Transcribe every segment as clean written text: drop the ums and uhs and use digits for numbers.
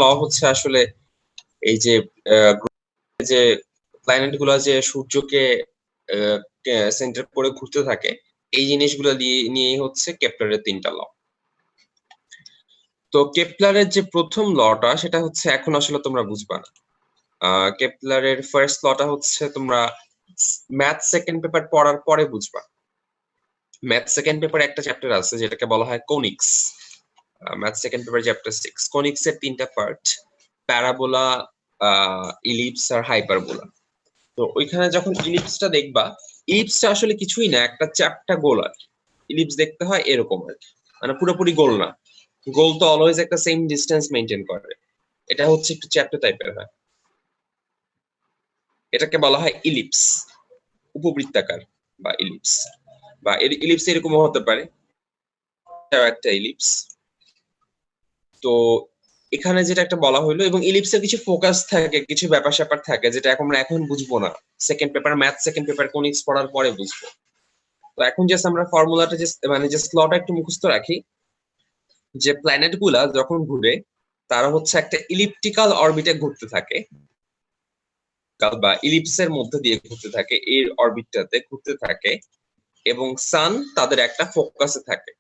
ল হচ্ছে আসলে এই যে যে প্ল্যানেট গুলো যে সূর্যকে সেন্টার করে ঘুরতে থাকে, এই জিনিসগুলো নিয়েই হচ্ছে কেপলারের 3টা ল। তো কেপলারের যে প্রথম লটা সেটা হচ্ছে এখন আসলে তোমরা বুঝবা না। কেপলারের ফার্স্ট লটা হচ্ছে তোমরা ম্যাথ সেকেন্ড পেপার পড়ার পরে বুঝবা। ম্যাথ সেকেন্ড পেপারে একটা চ্যাপ্টার আছে যেটাকে বলা হয় conics. Math second paper chapter 6। Conics এর 3টা পার্ট, প্যারাবোলা, ইলিপস আর হাইপারবোলা। তো ওইখানে যখন ইলিপসটা দেখবা, ইলিপসটা আসলে কিছুই না, একটা চ্যাপ্টা গোল আর ইলিপস দেখতে হয় এরকম আর কি, মানে পুরোপুরি গোল না। গোল তো অলওয়েজ একটা সেম ডিস্টেন্স মেনটেন করে, এটা হচ্ছে একটু চ্যাপ্টা টাইপের হয়। এটাকে বলা হয় ইলিপস, উপবৃত্তাকার বা ইলিপস, বা ইলিপস এরকমও হতে পারে, একটা ইলিপস। তো এখানে যেটা একটা বলা হইলো, এবং ইলিপসের কিছু ফোকাস থাকে, কিছু ব্যাপার স্যাপার থাকে যেটা আমরা এখন বুঝবো না, second paper math second paper conics পড়ার পরে বুঝবো। তো এখন জাস্ট আমরা ফর্মুলাটা মানে যে স্লটা একটু মুখস্থ রাখি, যে প্ল্যানেট গুলা যখন ঘুরে তারা হচ্ছে একটা ইলিপটিক্যাল অরবিটে ঘুরতে থাকে, বা ইলিপসের মধ্যে দিয়ে ঘুরতে থাকে, এর অরবিটটাতে ঘুরতে থাকে, এবং সান তাদের একটা ফোকাসে থাকে।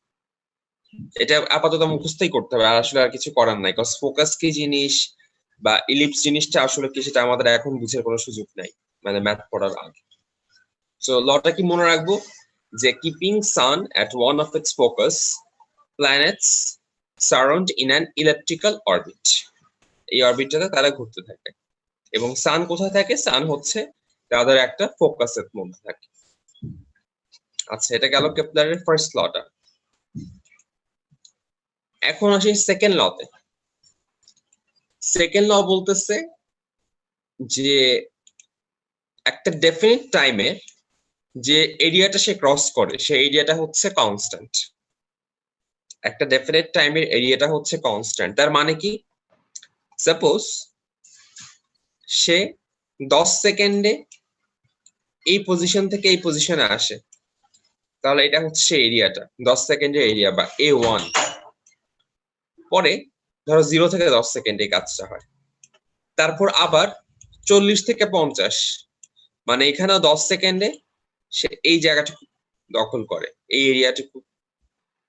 এটা আপাতত মুখস্থই করতে হবে, আর আসলে আর কিছু করার নাই, কজ ফোকাস কি জিনিস বা ইলিপস জিনিসটা আসলে কি সেটা আমাদের এখন বুঝার কোনো সুযোগ নাই, মানে ম্যাথ পড়ার আগে। সো লটা কি মনে রাখবো, যে keeping sun at one of its focus, planets surround in an electrical orbit. এই অরবিটটাতে তারা ঘুরতে থাকে, এবং সান কোথায় থাকে, সান হচ্ছে তাদের একটা ফোকাসের মধ্যে থাকে। আচ্ছা, এটা গেল কেপলারের ফার্স্ট লটা। এখন আসি সেকেন্ড লতে। সেকেন্ড ল বলতেছে যে একটা ডেফিনিট টাইমে যে এরিয়াটা সে ক্রস করে সেই এরিয়াটা হচ্ছে কনস্ট্যান্ট। একটা ডেফিনিট টাইমের এরিয়াটা হচ্ছে কনস্ট্যান্ট। তার মানে কি, সাপোজ সে 10 সেকেন্ডে এই পজিশন থেকে এই পজিশনে আসে, তাহলে এটা হচ্ছে এরিয়াটা, 10 সেকেন্ডের এরিয়া বা A1। পরে ধরো 0 থেকে 10 সেকেন্ডে এই কাজটা হয়, তারপর আবার 40 থেকে 50, মানে এখানে 10 সেকেন্ডে সে এই জায়গাটুকু দখল করে, এই এরিয়াটুকু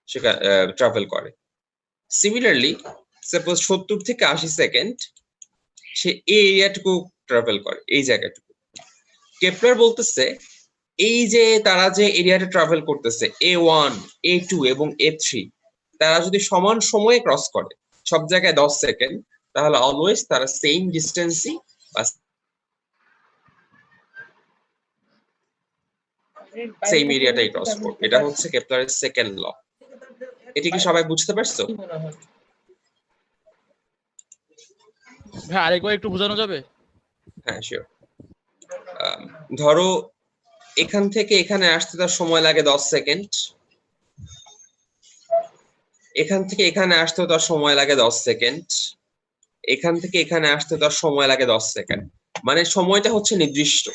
সে ট্রাভেল করে। সিমিলারলি সাপোজ 70 থেকে 80 সেকেন্ড সে এই এরিয়াটুকু ট্রাভেল করে, এই জায়গাটুকু। কেপলার বলতেছে এই যে তারা যে এরিয়াটা ট্রাভেল করতেছে A1, A2 এবং A3, তারা যদি সমান সময়ে ক্রস করে সব জায়গায় 10 সেকেন্ড, তাহলে অলওয়েজ তারা সেম ডিস্টেন্সই বা সেম এরিয়াটাই ক্রস করবে। এটা হচ্ছে কেপলারের সেকেন্ড ল। এটি কি সবাই বুঝতে পারছো? ভাই আরেকবার একটু বোঝানো যাবে? হ্যাঁ, শিওর। ধরো এখান থেকে এখানে আসতে তার সময় লাগে 10 সেকেন্ড, এখান থেকে এখানে আসতে তার সময় লাগে 10 সেকেন্ড, এখান থেকে এখানে আসতে তার সময় লাগে 10 সেকেন্ড। মানে সময়টা হচ্ছে নির্দিষ্ট।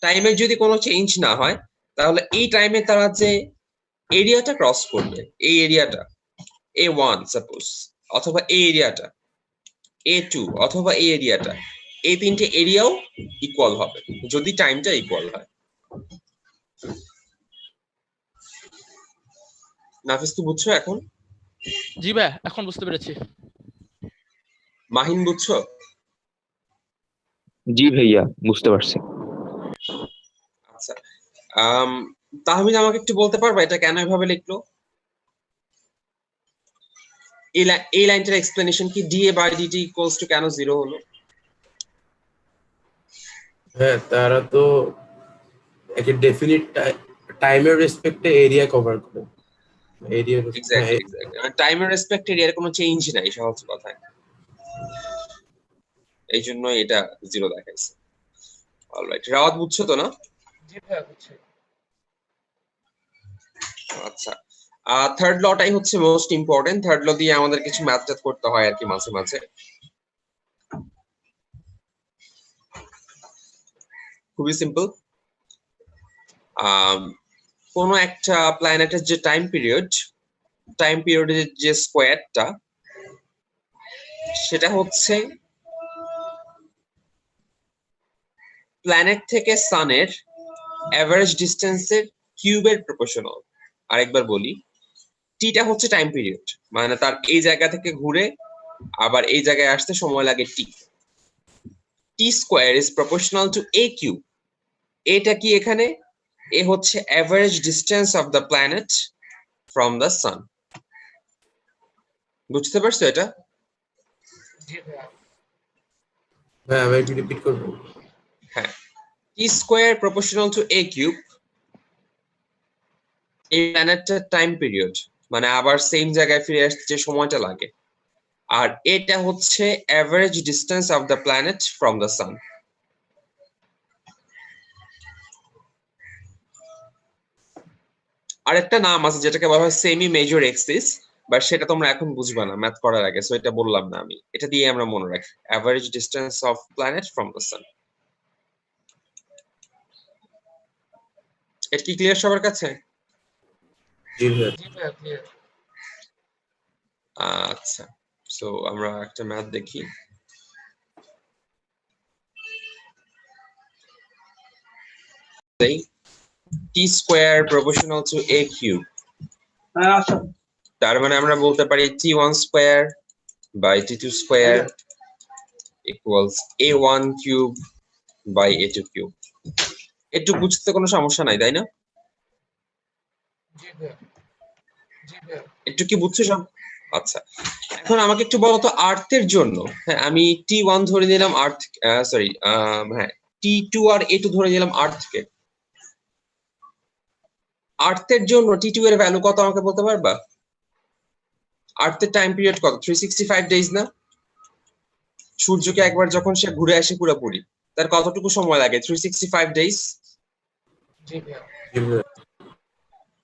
টাইমের যদি কোনো চেঞ্জ না হয়, তাহলে এই টাইমে তারা যে এরিয়াটা ক্রস করবে, এই এরিয়াটা A1 সাপোজ, অথবা এই এরিয়াটা A2, অথবা এই এরিয়াটা, এই 3টে এরিয়াও ইকুয়াল হবে যদি টাইমটা ইকুয়াল হয়। নাফিস, কি বুঝছো এখন? জি ভাই, এখন বুঝতে পেরেছি। মাহিন, বুঝছো? জি ভাইয়া, বুঝতে পারছি। আচ্ছা, তাহমিদ, আমাকে একটু বলতে পারবা এটা কেন এভাবে লিখলো? এই লাইনটার এক্সপ্লেনেশন কি, dA by dt equals to কেন 0 হলো? হ্যাঁ, তারা তো একটা ডেফিনিট টাইমের রেসপেক্টে এরিয়া কভার করে। এরিয়া এক্স্যাক্টলি, মানে টাইমের রেসপেক্টে এর কোনো চেঞ্জ নাই, সহজ কথায়। এই জন্য এটা 0 দেখাইছে। অলরাইট, রাওয়াত, বুঝছো তো না? জি ভাই, বুঝছি। আচ্ছা, থার্ড লটাই হচ্ছে মোস্ট ইম্পর্টেন্ট। থার্ড ল দিয়ে আমাদের কিছু ম্যাথ ট্যাথ করতে হয় আর কি মাঝে মাঝে। খুবই সিম্পল। কোন একটা প্ল্যানেটের যে টাইম পিরিয়ডের যে স্কোয়ারটা, সেটা হচ্ছে প্ল্যানেট থেকে সানের এভারেজ ডিস্টেন্সের কিউবের প্রপোর্শনাল। আরেকবার বলি, টিটা হচ্ছে টাইম পিরিয়ড, মানে তার এই জায়গা থেকে ঘুরে আবার এই জায়গায় আসতে সময় লাগে T. T square is proportional to a cube. এটা কি এখানে? এ হচ্ছে average distance of the planet from the sun. বুঝতে পারছো এটা? ভাই আমি একটু রিপিট করবো। হ্যাঁ, T square proportional to a cube, এই প্ল্যানেটটার টাইম পিরিয়ড, মানে আবার সেম জায়গায় ফিরে আসতে যে সময়টা লাগে। আর এটা হচ্ছে average distance of the planet from the সান। আরেকটা নাম আছে যেটাকে বলা হয় সেমি মেজর এক্সিস, বাট সেটা তোমরা এখন বুঝবা না ম্যাথ করার আগে, সো এটা বললাম না আমি। এটা দিয়ে আমরা মনে রাখি average distance of planet from the সান। এটা কি ক্লিয়ার সবার কাছে? জি ভাই। আচ্ছা, সো আমরা একটা ম্যাথ দেখি। T square proportional to a cube, তার মানে আমরা বলতে পারি t1 square by t2 square equals a1 cube by a2 cube. একটু বুঝতে কোনো সমস্যা নাই, তাই না? একটু কি বুঝছো সব? আচ্ছা, এখন আমাকে একটু বলো তো আর্থের জন্য, হ্যাঁ আমি t1 ধরে নিলাম আর্থ, সরি হ্যাঁ t2 আর a2 ধরে নিলাম আর্থকে। আর্থের জন্য t2 এর ভ্যালু কত আমাকে বলতে পারবা? আর্থের টাইম পিরিয়ড কত? 365 ডেজ না? সূর্যকে একবার যখন সে ঘুরে আসে পুরোপুরি, তার কতটুকু সময় লাগে? 365 ডেজ। জি ভাই।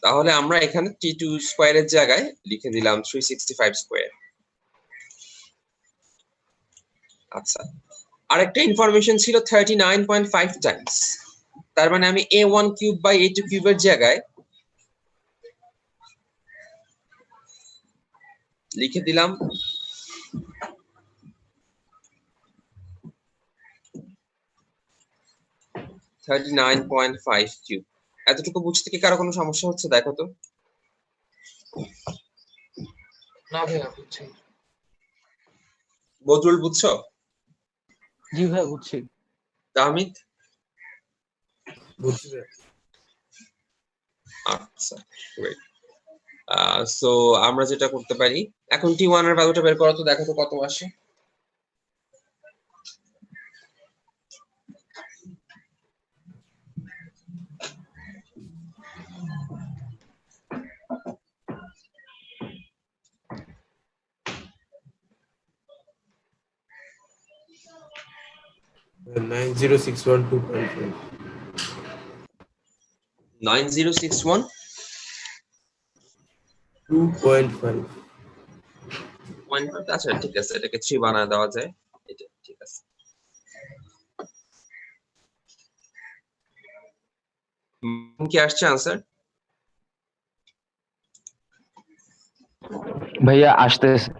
তাহলে আমরা এখানে t2 স্কোয়ারের জায়গায় লিখে দিলাম 365 স্কোয়ার। আচ্ছা, আরেকটা ইনফরমেশন ছিল 39.5 টাইমস। তার মানে আমি a1 কিউব বাই a2 কিউবের জায়গায় লিখে দিলাম 39.5 কিউব। এতটুকু বুঝতে কি কারো কোনো সমস্যা হচ্ছে? দেখো তো। না ভাইয়া বুঝছি। বদরুল বুঝছো? জি ভাই বুঝছি। তাহমিদ? বুঝছি ভাই। আচ্ছা, গ্রেট। সো আমরা যেটা করতে পারি, এখন t1 এর ভ্যালুটা বের করো তো, দেখো তো কত আসে। ভাই 90612.5 9061 2.5 আচ্ছা ঠিক আছে, এটাকে 3 বানায় দেওয়া যায়। এটা ঠিক আছে। কি আসছে আনসার? ভাইয়া আসতেছে।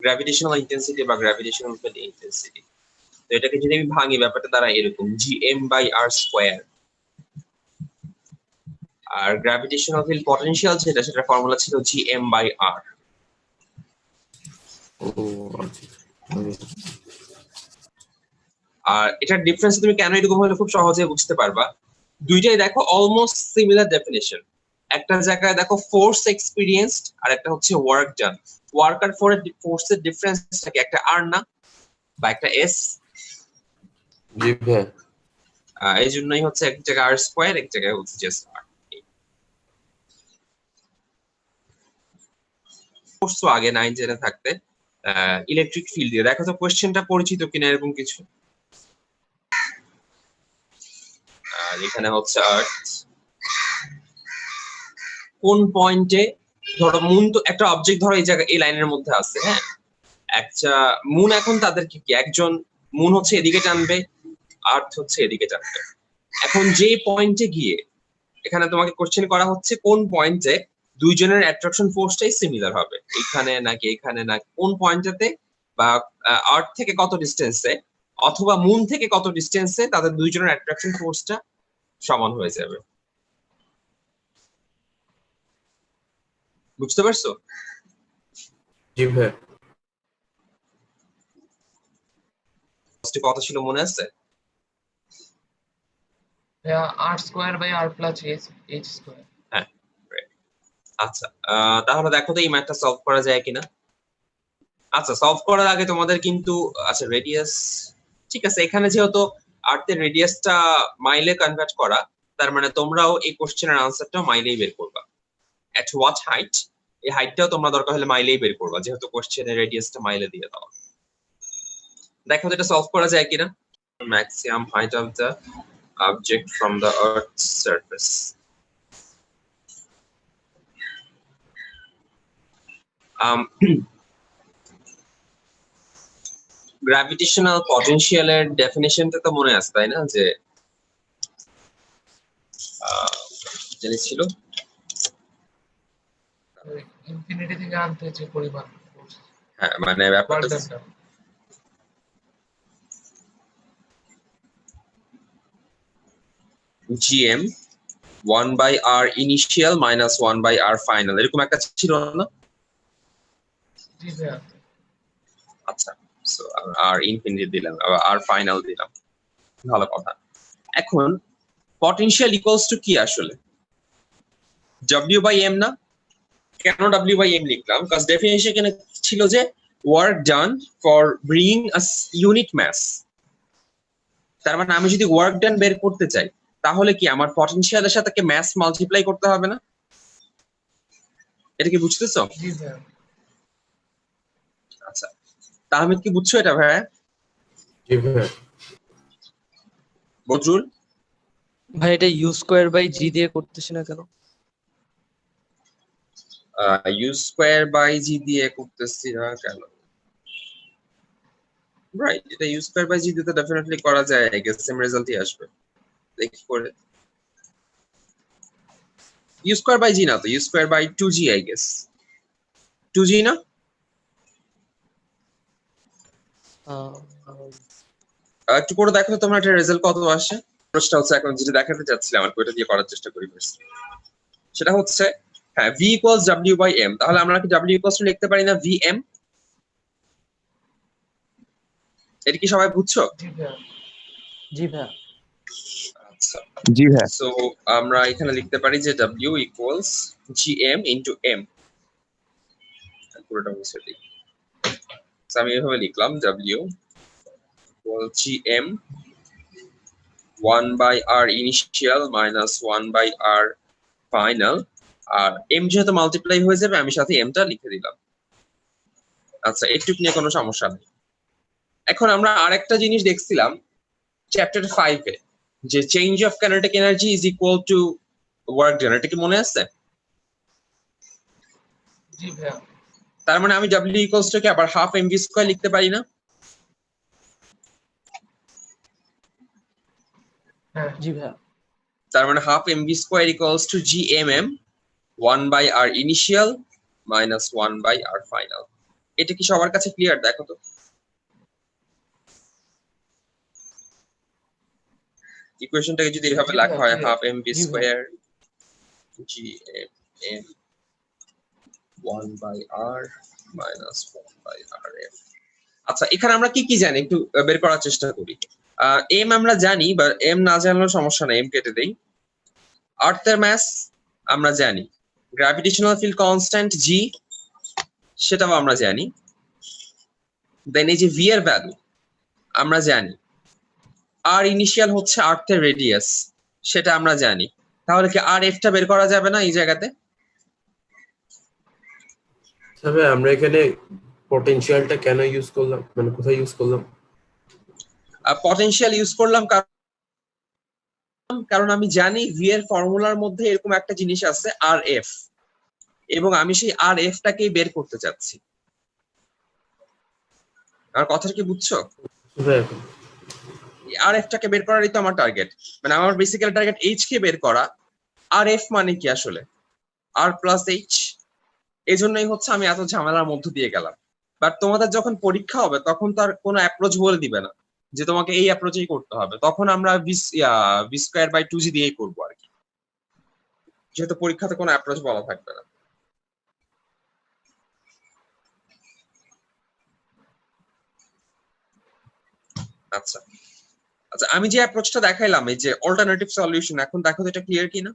গ্র্যাভিটেশনাল ইন্টেন্সিটি বা গ্র্যাভিটেশনাল ফিল্ড ইন্টেন্সিটি। তো এটাকে যদি আমি ভাঙি, ব্যাপারটা দ্বারা এরকম gm বাই r স্কয়ার। আর গ্র্যাভিটেশনাল ফিল্ড পটেনশিয়াল যেটা, সেটার ফর্মুলা ছিল gm বাই r। ও আচ্ছা। আর এটার ডিফারেন্স তুমি কেন এরকম হলে খুব সহজে বুঝতে পারবা। দুইটাই দেখো অলমোস্ট সিমিলার ডেফিনিশন। একটা জায়গায় দেখো ফোর্স এক্সপিরিয়েন্সড, আর একটা হচ্ছে ওয়ার্ক ডান। ওয়ার্ক আর ফোর্সের ডিফারেন্সটা কি একটা আর না, বা একটা এস? জি ভাই। এই জন্যই হচ্ছে এক জায়গায় আর স্কোয়ার, এক জায়গায় হচ্ছে জাস্ট আর। করছো আগে 9 10 থাকতে ইলেকট্রিক ফিল্ড দিয়ে। দেখো তো কোশ্চেনটা পরিচিত কিনা এরকম কিছু। আর এখানে হচ্ছে আর্থ কোন পয়েন্টে, ধরো মুন তো একটা অবজেক্ট, ধরো এই জায়গায় এই লাইনের মধ্যে আছে, হ্যাঁ একটা মুন, এখন তাদেরকে কি একজন মুন হচ্ছে এদিকে টানবে, আর্থ হচ্ছে এদিকে টানবে। এখন যে পয়েন্টে গিয়ে এখানে তোমাকে কোশ্চেন করা হচ্ছে কোন পয়েন্টে দুইজনের অ্যাট্রাকশন ফোর্সটাই সিমিলার হবে, এখানে নাকি এখানে, না কোন পয়েন্টটাতে বা আর্থ থেকে কত ডিস্টেন্সে অথবা মুন থেকে কত ডিস্টেন্সে তাদের দুইজনের অ্যাট্রাকশন ফোর্সটা সমান হয়ে যাবে। বুঝতে পারছো? জি ভাইয়া। কত ছিল মনে আছে? ভাইয়া r square by r plus h square. হ্যাঁ, great. আচ্ছা তাহলে দেখো তো এই ম্যাথটা সলভ করা যায় কিনা। আচ্ছা সলভ করার আগে তোমাদের কিন্তু, আচ্ছা রেডিয়াস, ঠিক আছে, এখানে যেহেতু আর্থের রেডিয়াসটা মাইলে কনভার্ট করা, তার মানে তোমরাও এই কোশ্চেনের আনসারটা মাইলেই বের করবা। এট হোয়াট হাইট, এই হাইটটাও তোমরা দরকার হলে মাইলেই বের করবা, যেহেতু কোশ্চেনের রেডিয়াসটা মাইলে দিয়ে দাও। দেখো তো এটা সলভ করা যায় কিনা। Maximum height of the object from the earth surface. Gravitational পটেনশিয়ালের ডেফিনিশনটা তো মনে আছে তাই না, যে জিনিস ছিল ইনফিনিটি থেকে আনতে যে পরিমাণ force, হ্যাঁ, মানে work ব্যাপারটা done টা। GM 1/r initial minus 1/r final, এরকম একটা ছিল না? জি ভাইয়া। আচ্ছা, সো আর ইনফিনিটি দিলাম, আবার আর ফাইনাল দিলাম, ভালো কথা। এখন পটেনশিয়াল ইকুয়ালস টু কি আসলে? W/m না? কেন W/m লিখলাম? কারণ ডেফিনিশন এখানে ছিল যে work done for bring a unit mass. তার মানে আমি যদি ওয়ার্ক ডান বের করতে চাই তাহলে কি আমার পটেনশিয়ালের সাথে ম্যাস মাল্টিপ্লাই করতে হবে না? এটা কি বুঝতেছো? জি ভাইয়া। আচ্ছা, তাহলে কি বুঝছো এটা ভাইয়া? জি ভাইয়া। বজরুল? ভাই এটা ইউ স্কোয়ার বাই জি দিয়ে করতেছি না কেন? ইউ স্কোয়ার বাই জি দিয়ে করতেছি না কেন? রাইট, এটা ইউ স্কোয়ার বাই জি দিয়ে তো ডেফিনেটলি করা যায়, আই গেস সেম রেজাল্টই আসবে। দেখি করে। ইউ স্কোয়ার বাই জি না তো, u square by 2g I guess. 2g না? একটু করে দেখো তো তোমার একটা রেজাল্ট কত আসে। প্রশ্নটা হচ্ছে এখন যেটা দেখাতে চাচ্ছিলাম আর ওইটা দিয়ে করার চেষ্টা করি first। সেটা হচ্ছে হ্যাঁ v ইকুয়ালস w/m, তাহলে আমরা কি w ইকুয়ালস লিখতে পারি না vm? এটা কি সবাই বুঝছো? জি ভাইয়া। জি ভাইয়া। আচ্ছা, জি ভাইয়া। সো আমরা এখানে লিখতে পারি যে w equals gm into m। পুরোটা মুছে দিই। আমি এভাবে লিখলাম w equal gm 1/r initial minus 1/r final, আর m যেহেতু মাল্টিপ্লাই হয়ে যাবে আমি সাথে m টা লিখে দিলাম। আচ্ছা, এটুকু নিয়ে কোনো সমস্যা নেই। এখন আমরা আরেকটা জিনিস দেখছিলাম চ্যাপ্টার 5 এ, যে change of kinetic energy is equal to work done, এটা কি মনে আছে? জি ভাইয়া। তার মানে আমি w ইকুয়ালস টু কে আবার হাফ mv স্কয়ার লিখতে পারি না? হ্যাঁ। জি ভাইয়া। তার মানে half mv square equals to gmm 1/r initial minus 1/r final. এটা কি সবার কাছে ক্লিয়ার? দেখো তো ইকুয়েশনটাকে যদি এভাবে জি লেখা ভাইয়া, হয় clear। হাফ mv জি ভাইয়া। Square gmm 1/r minus 1/rm। আচ্ছা, এখানে আমরা কি কি জানি একটু বের করার চেষ্টা করি। এম আমরা জানি, বা এম না জানলেও সমস্যা নেই, এম কেটে দেই। আর্থের ম্যাস আমরা জানি, গ্র্যাভিটেশনাল ফিল্ড কনস্ট্যান্ট জি সেটাও আমরা জানি। দেন এই যে ভি এর ভ্যালু আমরা জানি, আর ইনিশিয়াল হচ্ছে আর্থের রেডিয়াস সেটা আমরা জানি। তাহলে কি আর এফটা বের করা যাবে না এই জায়গাতে? তবে আমরা এখানে পটেনশিয়ালটা কেন ইউজ করলাম, মানে কোথায় ইউজ করলাম? পটেনশিয়াল ইউজ করলাম কারণ আমি জানি ভি এর ফর্মুলার মধ্যে এরকম একটা জিনিস আছে আর এফ, এবং আমি সেই আর এফ টাকেই বের করতে চাচ্ছি। আমার কথাটা কি বুঝছো? ভাইয়া এখন আর এফ টাকে বের করারই তো আমার টার্গেট, মানে আমার বেসিক্যালি টার্গেট এইচ কে বের করা। আর এফ মানে কি আসলে? আর প্লাস এইচ। এই জন্যই হচ্ছে আমি এত ঝামেলার মধ্য দিয়ে গেলাম। বাট তোমাদের যখন পরীক্ষা হবে তখন তো আর কোনো অ্যাপ্রোচ বলে দিবে না যে তোমাকে এই অ্যাপ্রোচেই করতে হবে, তখন আমরা ভি স্কয়ার বাই 2g দিয়েই করবো আর কি, যেহেতু পরীক্ষাতে কোনো অ্যাপ্রোচ বলা থাকবে না। আচ্ছা আচ্ছা, আমি যে অ্যাপ্রোচটা দেখাইলাম এই যে অল্টারনেটিভ সলিউশন, এখন দেখো তো এটা ক্লিয়ার কিনা?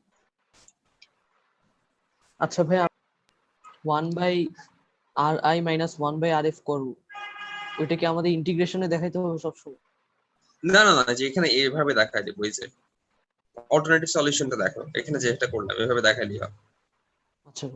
আচ্ছা ভাই, 1/ri মাইনাস 1/rf করবো, ওইটা কি আমাদের ইন্টিগ্রেশনে দেখাইতে হবে সবসময়? না না না, যে এখানে এইভাবে দেখাই দেবো, এই যে অল্টারনেটিভ সলিউশনটা দেখো, এখানে যেটা করলাম এভাবে দেখাইলি হবে। আচ্ছা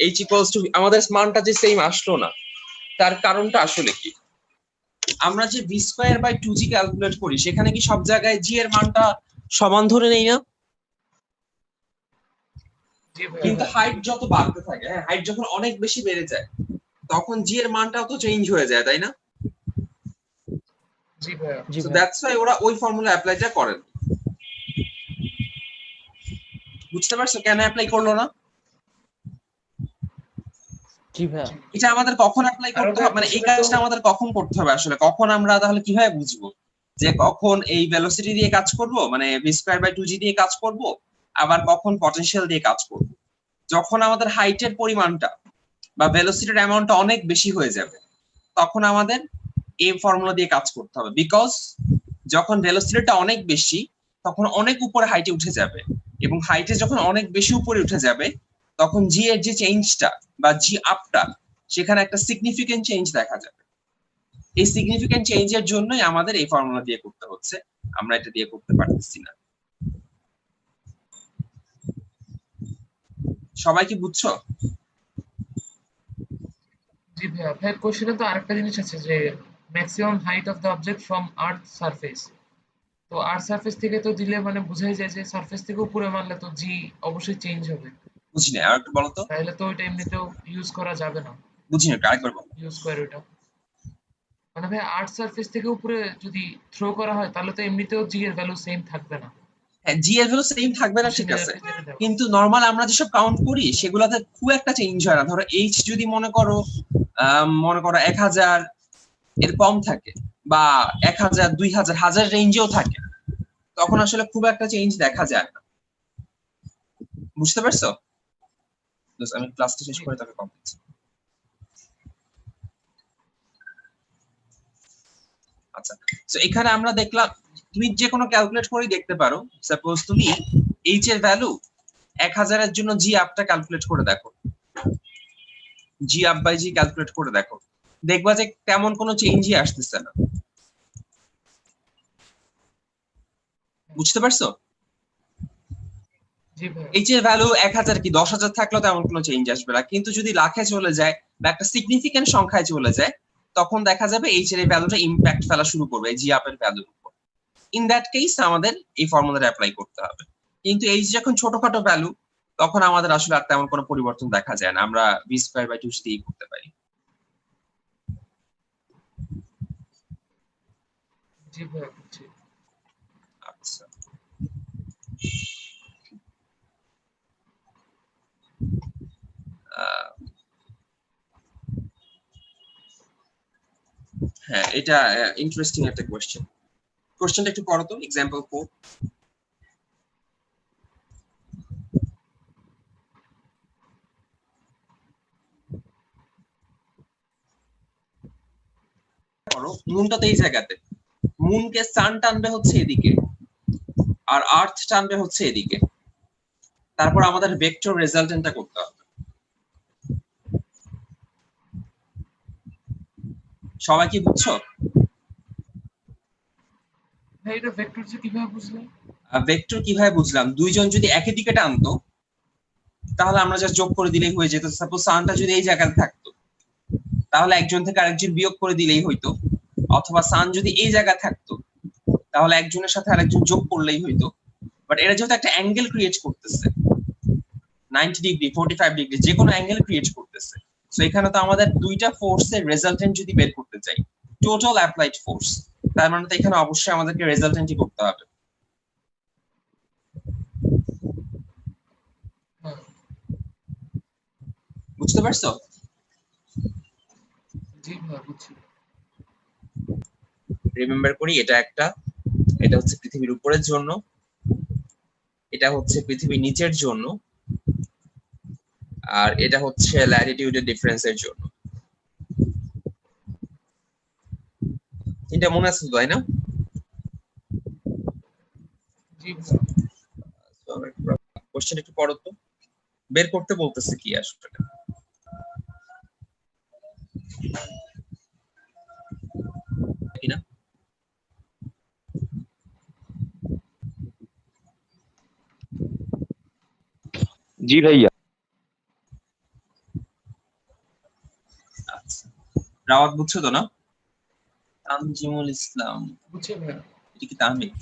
এইচ ইকুয়ালস টু, আমাদের মানটা যে সেম আসলো না, তার কারণটা আসলে কি? আমরা যে V square by 2g calculate করি সেখানে কি সব জায়গায় জি এর মানটা সমান ধরে নেই না? জি ভাইয়া। কিন্তু হাইট যত বাড়তে থাকে, হ্যাঁ, হাইট যখন অনেক বেশি বেড়ে যায় তখন জি এর মানটাও তো চেঞ্জ হয়ে যায়, তাই না? জি ভাইয়া। জি সো ভাই, দ্যাটস ওয়াই ওরা ওই ফর্মুলা অ্যাপ্লাইটা করেন। বুঝতে পারছো কেন অ্যাপ্লাই করলো না? জি ভাইয়া। এটা আমাদের কখন অ্যাপ্লাই করতে হবে, মানে এই কাজটা আমাদের কখন করতে হবে আসলে? কখন আমরা তাহলে কিভাবে বুঝবো যে কখন এই ভেলোসিটি দিয়ে কাজ করব, মানে ভি স্কয়ার বাই 2g দিয়ে কাজ করব, আবার কখন পটেনশিয়াল দিয়ে কাজ করব? যখন আমাদের হাইটের পরিমাণটা বা ভেলোসিটির অ্যামাউন্টটা অনেক বেশি হয়ে যাবে তখন আমাদের এই ফর্মুলা দিয়ে কাজ করতে হবে। বিকজ যখন ভেলোসিটিটা অনেক বেশি তখন অনেক উপরে হাইটে উঠে যাবে, এবং হাইটে যখন অনেক বেশি উপরে উঠে যাবে তখন জি এর যে চেঞ্জটা বা জি আপটা, সেখানে একটা সিগনিফিকেন্ট চেঞ্জ দেখা যাবে। এই সিগনিফিকেন্ট চেঞ্জের জন্যই আমাদের এই ফর্মুলা দিয়ে করতে হচ্ছে, আমরা এটা দিয়ে করতে পারতেছি না। সবাই কি বুঝছো? জি ভাইয়া। ভাইয়া কোশ্চেনে তো আরেকটা জিনিস আছে যে maximum height of the object from earth surface. তো আর্থ সারফেস থেকে তো দিলে মানে বোঝাই যায় যে সারফেস থেকে উপরে মারলে তো জি অবশ্যই চেঞ্জ হবে। বুঝি না, আর একটু বলো তো। তাহলে তো ওইটা এমনিতেও ইউজ করা যাবে না। বুঝি না, আরেকবার বলো। ইউজ করে ওইটা মানে ভাই আর্থ সারফেস থেকে উপরে যদি থ্রো করা হয় তাহলে তো এমনিতেও জি এর ভ্যালু সেম থাকবে না। হ্যাঁ, জি এর ভ্যালু সেম থাকবে না, ঠিক কোশ্চেনে আছে, যেটা দেওয়া। কিন্তু নরমাল আমরা যেসব কাউন্ট করি সেগুলাতে খুব একটা চেঞ্জ হয় না। ধরো এইচ যদি মনে করো 1000 এর কম থাকে, বা 1000, 2000, 1000 রেঞ্জেও থাকে, তখন আসলে খুব একটা চেঞ্জ দেখা যায় না। বুঝতে পারছো? আমি ক্লাসটা শেষ করে তাকে কমপ্লিট। আচ্ছা, তো এখানে আমরা দেখলাম তুমি যে কোনো ক্যালকুলেট করেই দেখতে পারো। সাপোজ তুমি এইচ এর ভ্যালু 1000 এর জন্য জি আপটা ক্যালকুলেট করে দেখো, জি আপ বাই জি ক্যালকুলেট করে দেখো, দেখবা যে তেমন কোনো চেঞ্জই আসতেছে না। বুঝতে পারছো? জি ভাই। এইচ এর ভ্যালু 1000 কি 10,000 থাকলেও তেমন কোনো চেঞ্জ আসবে না, কিন্তু যদি লাখে চলে যায় বা একটা সিগনিফিকেন্ট সংখ্যায় চলে যায় তখন দেখা যাবে এইচ এর ভ্যালুটা ইম্প্যাক্ট ফেলা শুরু করবে জি আপের ভ্যালুর উপর। ইন দ্যাট কেস আমাদের এই ফর্মুলাটা অ্যাপ্লাই করতে হবে। কিন্তু এইচ যখন ছোটখাটো ভ্যালু তখন আমাদের আসলে আর তেমন কোনো পরিবর্তন দেখা যায় না, আমরা ভি স্কয়ার বাই 2 দিয়েই করতে পারি। জি ভাই বুঝছি। আচ্ছা, হ্যাঁ, এটা ইন্টারেস্টিং একটা কোশ্চেনটা একটু পড়ো তো, এক্সাম্পল 4। করো মুনটা তো এই জায়গাতে, মুনকে সান টানবে হচ্ছে এদিকে আর আর্থ টানবে হচ্ছে এদিকে, তারপর আমাদের ভেক্টর রেজাল্টেন্টটা করতে হবে। সবাই কি বুঝছো? ভাই এটা ভেক্টর যে কিভাবে বুঝলে? ভেক্টর কিভাবে বুঝলাম, দুইজন যদি একই দিকে টানতো তাহলে আমরা জাস্ট যোগ করে দিলেই হয়ে যেত। সাপোজ সানটা যদি এই জায়গায় থাকতো তাহলে একজন থেকে আরেকজন বিয়োগ করে দিলেই হইতো, অথবা সান যদি এই জায়গায় থাকতো তাহলে একজনের সাথে আরেকজন যোগ করলেই হইতো। বাট এরা যেহেতু একটা অ্যাঙ্গেল ক্রিয়েট করতেছে 90 ডিগ্রি 45 ডিগ্রি যে কোনো অ্যাঙ্গেল ক্রিয়েট করতেছে, সো এখানে তো আমাদের দুইটা ফোর্সের রেজাল্টেন্ট যদি বের করতে চাই, টোটাল অ্যাপ্লাইড ফোর্স, তার মানে তো এখানে অবশ্যই আমাদেরকে রেজাল্টেন্টই করতে হবে। হ্যাঁ বুঝতে পারছো? জি ভাই বুঝছি। রিমেম্বার করি, এটা হচ্ছে পৃথিবীর উপরের জন্য, এটা হচ্ছে পৃথিবীর নিচের জন্য, আর এটা হচ্ছে ল্যাটিটিউডের ডিফারেন্সের জন্য। এটা মনে আছে তো, তাই না? জি ভাই কোশ্চেন একটু পড়ো তো, বের করতে বলতেছে কি আসলে। কিনা জি ভাইয়া। আচ্ছা, রাওয়াত বুঝছো তো না? তানজিমুল ইসলাম, বুঝছি ভাই। এটা কি তাহমিদ?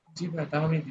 জি ভাই তাহমিদ।